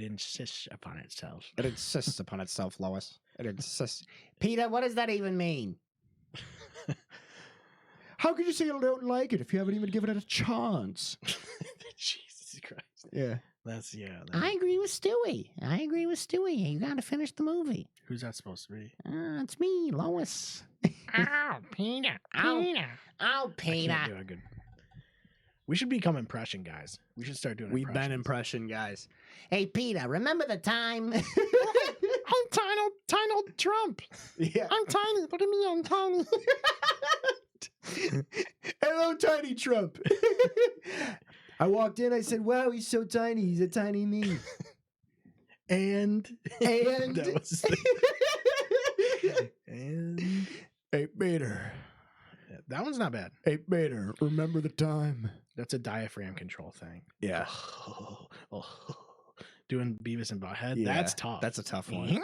insists upon itself. It insists upon itself, Lois. It insists. Peter, what does that even mean? How could you say you don't like it if you haven't even given it a chance? Jesus Christ. Yeah. That's I agree with Stewie. You got to finish the movie. Who's that supposed to be? It's me, Lois. Oh, Peter. Peter. Oh, I can't do a good. We should become impression guys. We should start doing. We've been impression guys. Hey, Peter, remember the time? I'm tiny Trump. Yeah. I'm tiny. Look at me, I'm tiny. Hello, Tiny Trump. I walked in, I said, wow, he's so tiny. He's a tiny me. And that was and hey, Peter. that one's not bad. Hey, Peter, remember the time? That's a diaphragm control thing. Yeah. Doing Beavis and Butthead. Yeah, That's tough. That's a tough one.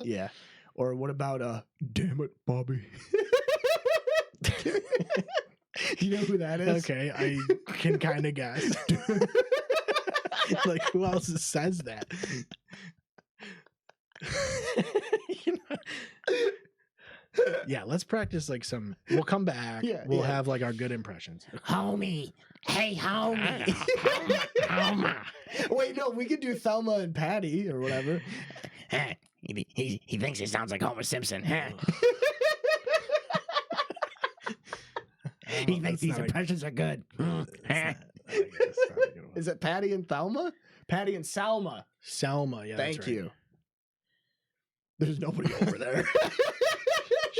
Yeah. Or what about damn it, Bobby? Do you know who that is? okay. I can kind of guess. Like who else says that? You know? Yeah, let's practice like some. We'll come back. Yeah, we'll yeah. have like our good impressions. Homie. Hey, homie. Homer. Wait, no, we could do Thelma and Patty or whatever. He thinks he sounds like Homer Simpson. He thinks these impressions are good. Is it Patty and Thelma? Patty and Salma. Selma, yeah. Thank that's right. you. There's nobody over there.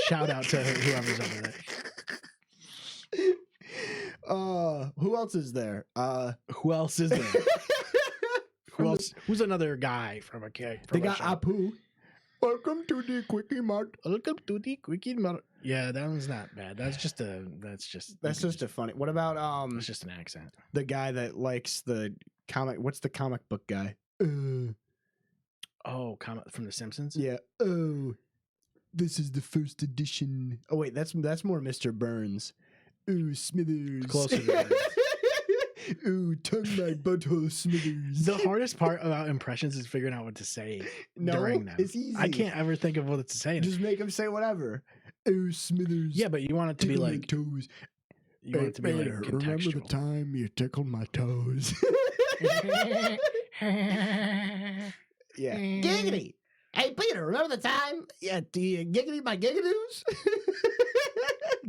Shout out to whoever's over there. Who else is there? Who else is there? Who else? Who's another guy from a kid? They got Apu. Welcome to the Quickie Mart. Welcome to the Quickie Mart. Yeah, that one's not bad. That's just a funny. What about It's just an accent. the guy that likes the comic? What's the comic book guy? Oh, comment from The Simpsons. Yeah. Oh, this is the first edition. Oh wait, that's more Mr. Burns. Ooh, Smithers. Closer to Burns. Ooh, tongue my butthole, Smithers. The hardest part about impressions is figuring out what to say during them. It's easy. I can't ever think of what to say. Just make him say whatever. Ooh, Smithers. Yeah, but you want it to be tickle my toes. toes. You want it to be like Peter, remember the contextual. time you tickled my toes? Yeah. Giggity. Hey, Peter, remember the time? Yeah, do you giggity my gigadoos?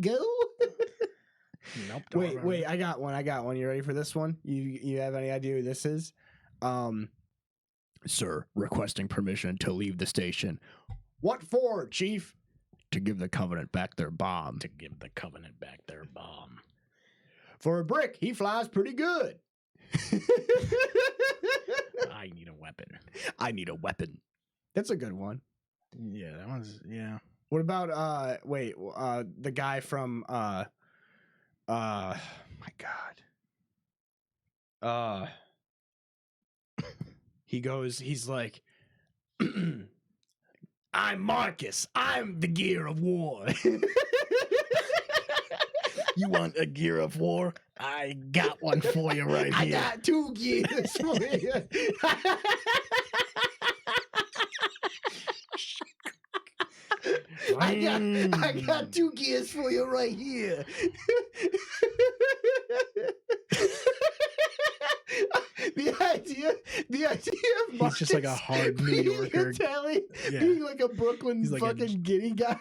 Go. Nope. don't remember. Wait, I got one. You ready for this one? You have any idea who this is? Sir, requesting permission to leave the station. What for, Chief? To give the Covenant back their bomb. To give the Covenant back their bomb. For a brick, he flies pretty good. I need a weapon. I need a weapon. That's a good one. Yeah, that one's What about the guy from my God. He's like I'm Marcus. I'm the gear of war. You want a gear of war? I got one for you right I here. got 2 gears for you. I got 2 gears for you right here. The idea of He's just like a hard New Yorker. Being like a Brooklyn He's like fucking giddy guy.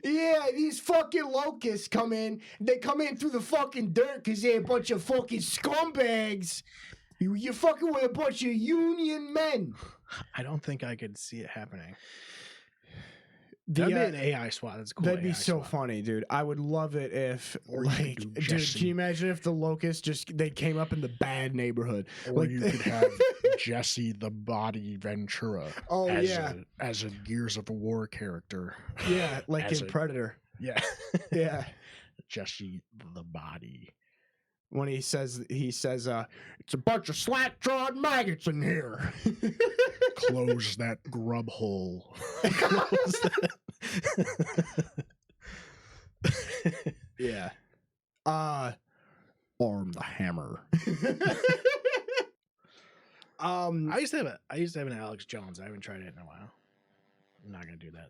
Yeah, these fucking locusts come in. They come in through the fucking dirt because they're a bunch of fucking scumbags. You're fucking with a bunch of union men. I don't think I could see it happening. That'd be an AI SWAT. That's cool. That'd be AI so SWAT. funny, dude. I would love it if, Or you like, could do dude, Jesse. can you imagine if the locusts they came up in the bad neighborhood? Or Like- you could have Jesse the Body Ventura Oh, as yeah. as a Gears of War character. Yeah, like As in a- Predator. Yeah. Yeah. Jesse the Body. When he says it's a bunch of slack-jawed maggots in here. Close that grub hole. Close that. Yeah. Arm the hammer. I used to have an Alex Jones. I haven't tried it in a while. I'm not gonna do that.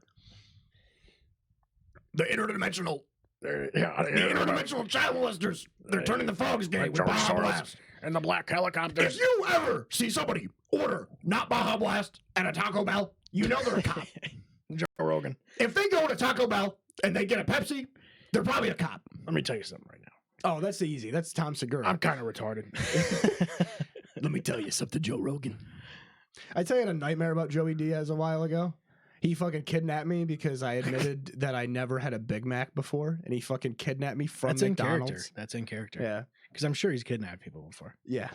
The interdimensional The interdimensional child molesters. They're turning the frogs gay with Baja Blast. and the black If helicopters. you ever see somebody order not Baja Blast at a Taco Bell, you know they're a cop. Joe Rogan. If they go to Taco Bell and they get a Pepsi, they're probably a cop. Let me tell you something right now. Oh, that's easy. That's Tom Segura. I'm kind of retarded. Let me tell you something, Joe Rogan. I tell you, I had a nightmare about Joey Diaz a while ago. He fucking kidnapped me because I admitted that I never had a Big Mac before, and he fucking kidnapped me from That's in McDonald's. character. That's in character. Yeah, Because I'm sure he's kidnapped people before. yeah.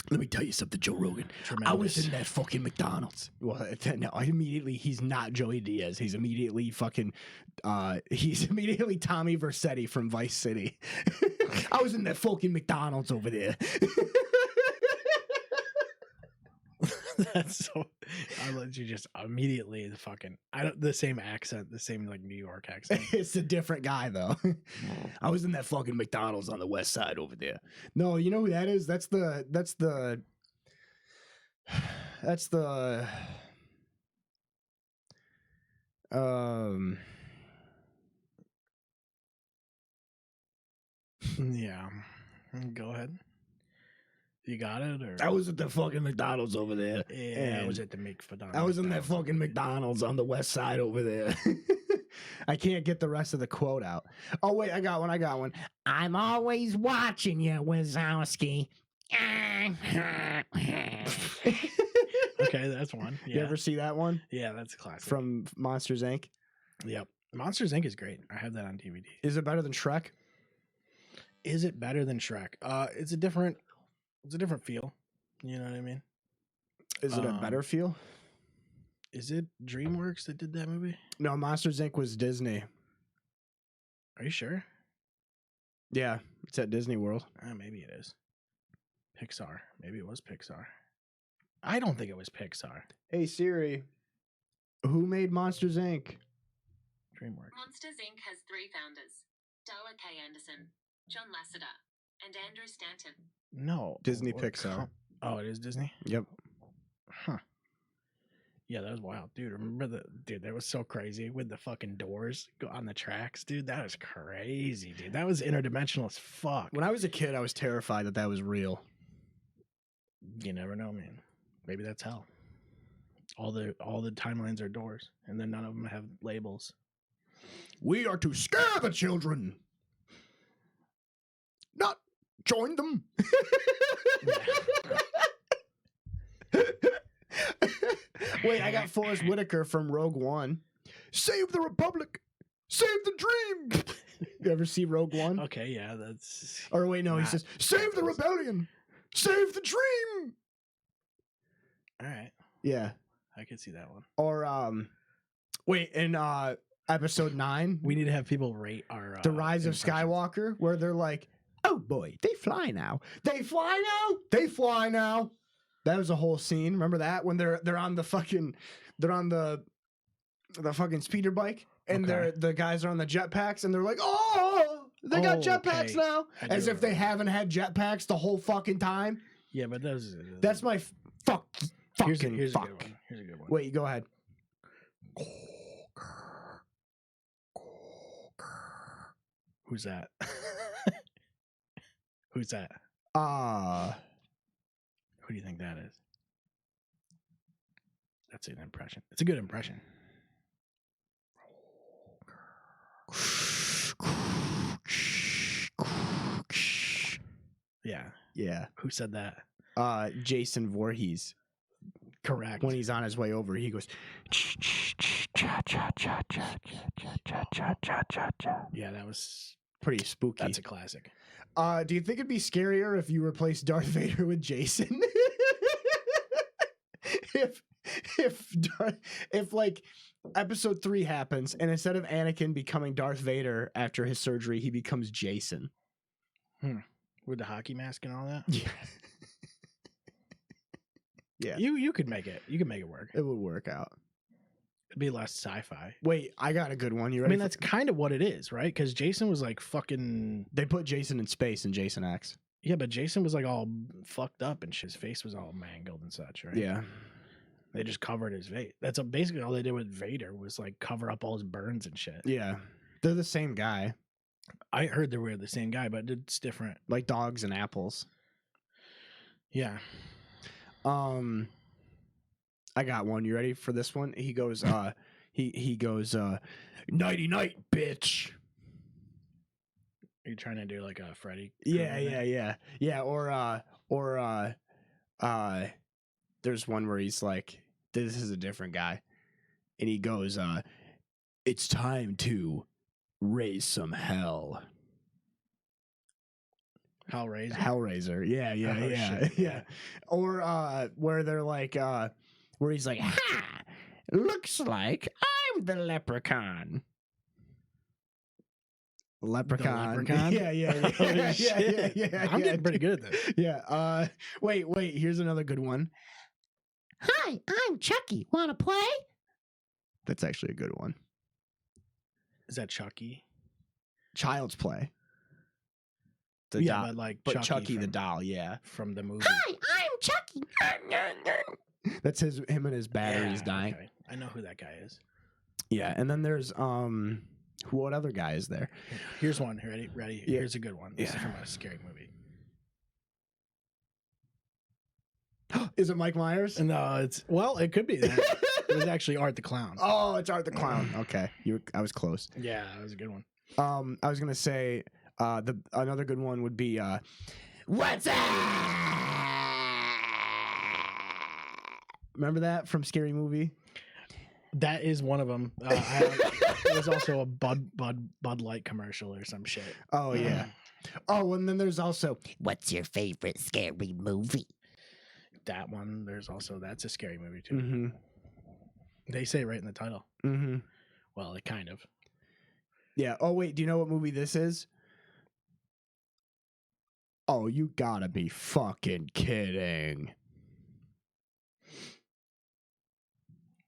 Let me tell you something, Joe Rogan. I was in that fucking McDonald's. Well, no, he's not Joey Diaz. He's immediately fucking, he's immediately Tommy Vercetti from Vice City. I was in that fucking McDonald's over there. That's so. I let you just immediately the same accent, the same like New York accent. It's a different guy though. I was in that fucking McDonald's on the west side over there. No, you know who that is? That's the Yeah. Go ahead. You got it? Or I was at the fucking McDonald's over there. yeah, I and was at the McDonald's. I was in that fucking McDonald's on the west side over there. I can't get the rest of the quote out. Oh wait, I got one. I'm always watching you, Wazowski. Okay, that's one. Yeah. You ever see that one Yeah, that's a classic. from Monsters Inc? Yep. Monsters Inc. is great. I have that on DVD. Is it better than Shrek? Is it better than Shrek? It's a different feel. You know what I mean? Is it a better feel? Is it DreamWorks that did that movie? No, Monsters Inc. was Disney. Are you sure? Yeah, it's at Disney World. Maybe it is. Pixar. Maybe it was Pixar. I don't think it was Pixar. Hey Siri, who made Monsters Inc? DreamWorks. Monsters Inc. has 3 founders: Darla K. Anderson, John Lasseter, and Andrew Stanton. No. Disney what Pixar. Oh, it is Disney? Yep. Huh. Yeah, that was wild. Dude, remember that was so crazy with the fucking doors on the tracks, dude. That was crazy, dude. That was interdimensional as fuck. When I was a kid, I was terrified that was real. You never know, man. Maybe that's hell. All the timelines are doors, and then none of them have labels. We are to scare the children, not join them. Wait, I got Forrest Whitaker from Rogue One. Save the Republic. Save the dream. You ever see Rogue One? Okay, yeah, that's. Or wait, no, he Not says, save the close. rebellion. Save the dream. All right, Yeah. I could see that one. Or wait, in episode 9, We need to have people rate our The Rise of impressions. Skywalker, where they're like, oh boy, they fly now. They fly now? They fly now. That was a whole scene. Remember that? When they're on the fucking fucking speeder bike and Okay. the guys are on the jetpacks and they're like, oh, they got jetpacks Okay. now. I do As if they remember. haven't had jetpacks the whole fucking time. Yeah, but that's That's my here's a fucking good fuck. one. Here's a good one. Wait, go ahead. Who's that? Who's that? Who do you think that is? That's an impression. It's a good impression. Yeah. Yeah. Who said that? Jason Voorhees. Correct. When he's on his way over, he goes, Yeah, that was. pretty spooky. That's a classic. Do you think it'd be scarier if you replaced Darth Vader with Jason? if like episode 3 happens and instead of Anakin becoming Darth Vader after his surgery, he becomes Jason. With the hockey mask and all that. Yeah. Yeah. You could make it. You could make it work. It would work out. It'd be less sci-fi. Wait, I got a good one. You I ready? mean, that's kind of what it is, right? Because Jason was like fucking. They put Jason in space in Jason X. Yeah, but Jason was like all fucked up and shit. His face was all mangled and such, right? Yeah. They just covered his face. That's basically all they did with Vader was like cover up all his burns and shit. Yeah. They're the same guy. I heard they were the same guy, but it's different. Like dogs and apples. Yeah. I got one. You ready for this one? He goes, he goes, nighty night, bitch. Are you trying to do like a Freddy? Yeah. Or there's one where he's like, this is a different guy. And he goes, it's time to raise some hell. Hellraiser. Hellraiser. Yeah. Oh, shit, yeah. Or where they're like, where he's like, ha! Looks like I'm the leprechaun. Leprechaun. Leprechaun? Yeah. Holy shit. I'm getting pretty good at this. Yeah. Wait. Here's another good one. Hi, I'm Chucky. Want to play? That's actually a good one. Is that Chucky? Child's Play. The Yeah, doll, but like but Chucky from, the doll. Yeah, from the movie. Hi, I'm Chucky. that's him and his batteries Yeah, dying. okay. I know who that guy is. Yeah, and then there's what other guy is there? Here's one. Ready? Yeah. Here's a good one. This is Yeah. from a scary movie. Is it Mike Myers? No, it could be that. It was actually Art the Clown. Oh, it's Art the Clown. Okay, I was close. Yeah, that was a good one. I was gonna say another good one would be What's up? remember that from Scary Movie? That is one of them. It was also a Bud Light commercial or some shit. Oh yeah. Oh, and then there's also What's your favorite scary movie? That one. That's a scary movie too. mm-hmm. They say it right in the title. Mm-hmm. Well, it kind of. Yeah. Oh wait, do you know what movie this is? Oh, you gotta be fucking kidding.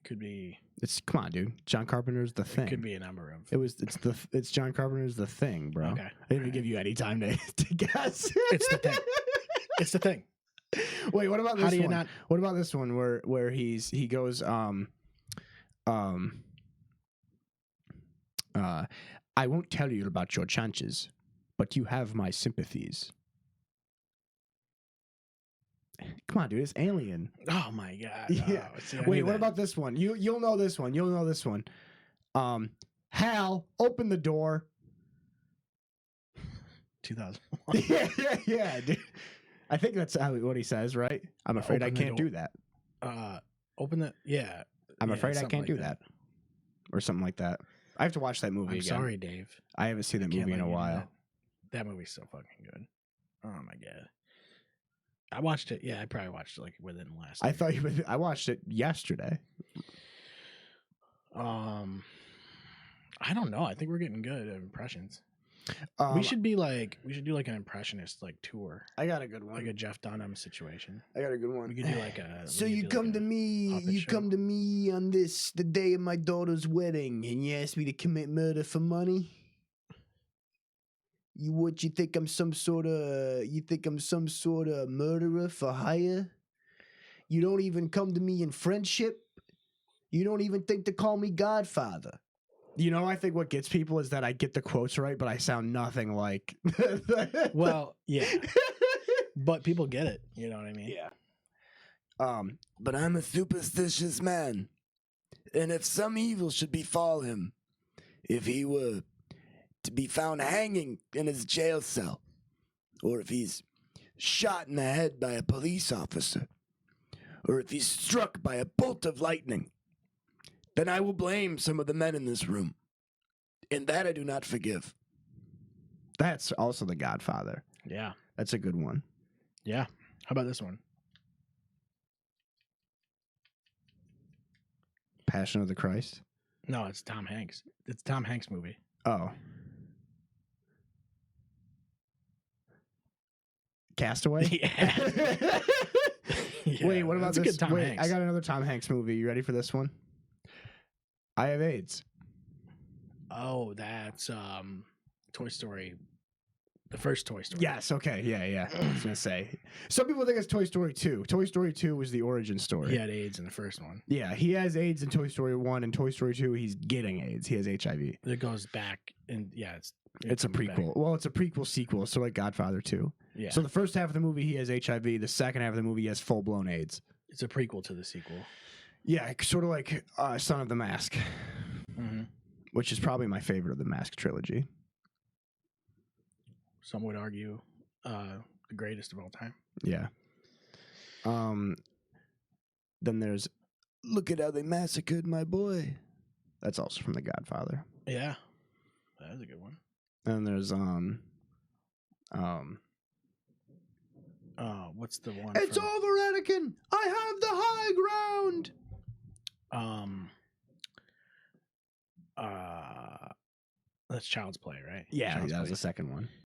Could be. Come on, dude. John Carpenter's The Thing. Could be a number of. It's John Carpenter's The Thing, bro. Okay. I didn't even give you any time to guess. It's The Thing. It's The Thing. Wait, what about this How do you one? not? What about this one where he goes I won't tell you about your chances, but you have my sympathies. Come on, dude, it's Alien. Oh my god. Yeah. Oh, see, I Wait, knew what that. about this one? You'll know this one. You'll know this one. Hal, open the door. 2001? yeah, dude. I think that's what he says, right? I'm afraid I Open the can't door. do that. Open the. Yeah. I'm Yeah, afraid I something can't like do that. Or something like that. I have to watch that movie I'm again. sorry, Dave. I haven't seen that I can't movie in let a you do while. That movie's so fucking good. Oh my god. I watched it. Yeah, I probably watched it like within the last. I thought I watched it yesterday. I don't know. I think we're getting good at impressions. Um, we should do like an impressionist like tour, I got a good one. like a Jeff Dunham situation. I got a good one. We could do like a. So we you could do, come like, to a me, puppet you show. come to me on the day of my daughter's wedding, and you ask me to commit murder for money. You think I'm some sort of murderer for hire? You don't even come to me in friendship. You don't even think to call me Godfather. You know, I think what gets people is that I get the quotes right, but I sound nothing like. Well, yeah, but people get it. You know what I mean? Yeah. But I'm a superstitious man, and if some evil should befall him, if he were to be found hanging in his jail cell, or if he's shot in the head by a police officer, or if he's struck by a bolt of lightning, then I will blame some of the men in this room, and that I do not forgive. That's also The Godfather. Yeah. That's a good one. Yeah. How about this one? Passion of the Christ. No, it's Tom Hanks. It's a Tom Hanks movie. Oh. Castaway? Yeah. Yeah, Wait, what about that's a this? good Tom Wait, Hanks. I got another Tom Hanks movie. You ready for this one? I Have AIDS. Oh, that's Toy Story The first Toy Story. Yes. Okay. Yeah. I was gonna say. Some people think it's Toy Story 2. Toy Story 2 was the origin story. He had AIDS in the first one. Yeah, he has AIDS in Toy Story 1, and Toy Story 2, he's getting AIDS. He has HIV. It goes back, and It's a comes back. prequel. Well, it's a prequel sequel, so like Godfather 2. Yeah. So the first half of the movie, he has HIV. The second half of the movie, he has full-blown AIDS. It's a prequel to the sequel. Yeah, sort of like Son of the Mask, Mm-hmm. which is probably my favorite of the Mask trilogy. Some would argue the greatest of all time. Yeah. Then there's Look at How They Massacred My Boy. That's also from The Godfather. Yeah. That is a good one. And there's What's the one? It's from, over, Anakin. I have the high ground. That's Child's Play, right? Yeah, Child's that was Play. the second one.